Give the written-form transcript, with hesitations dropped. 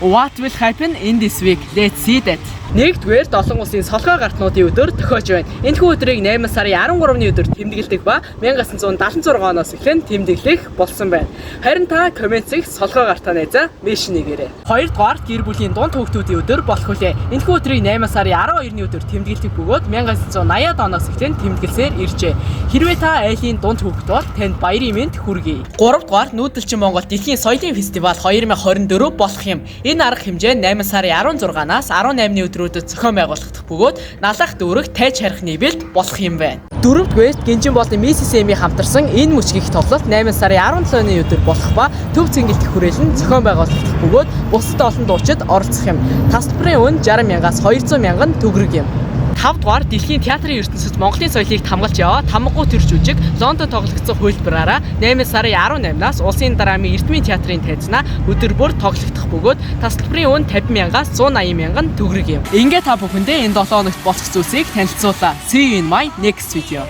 What will happen in this week? Let's see that. Нэгдүгээр 7 улсын солгоо гартнуудын өдөр тохиож байна. Энэхүү өдрийг 8 сарын 13-ны өдөр тэмдэглэдэг ба 1976 оноос эхлэн тэмдэглэх болсон байна. Харин та комментиг солгоо гартаа найзаа меншн нэгээрэй. Хоёрдугаар гэр бүлийн дунд хүүхдүүдийн өдөр болох үлээ. Энэхүү өдрийг 8 сарын 12-ны өдөр тэмдэглэдэг бөгөөд 1980-ад оноос эхлэн тэмдэглэсээр иржээ. Хэрвээ та айлын дунд хүүхэд бол танд баярын мэнд хүргэе. Гуравдугаар нүүдэлчин Монгол дэлхийн соёлын фестивал 2024 болох юм. Энэ арга хэмжээ 8 сарын 16-наас 18-ны өдрүүдэд зохион байгуулагдах бөгөөд налах дүүрэг тайж харих нээлт болох юм байна. Дөрөвдүгээр Гинжин болон Миссис Эми хамтарсан энэ мөчгийх тоглолт 8 сарын 17-ны өдөр болох ба төв цэнгэлдэх хүрээлэн зохион байгуулагдах бөгөөд бусад олон дуучид оролцох юм. Тасалбарын үн 60,000-аас 200,000 төгрөг юм. 5-дугаар дэлхийн театрын ертөнцид Монголын соёлыг хамгаалж яваа Тамгагуу төр жүжиг Лондонд тоглогдсон хувилбараараа 8 сарын 18-наас улсын драмын Эрдмийн театрын тайзнаа өдөр бүр тоглогдох бөгөөд тасалбарын үн 50,000-аас 180,000 төгрөг юм. Ингээ та бүхэндээ энэ 7 хоногт болох зүйлсийг танилцуулаа. See you in my next video.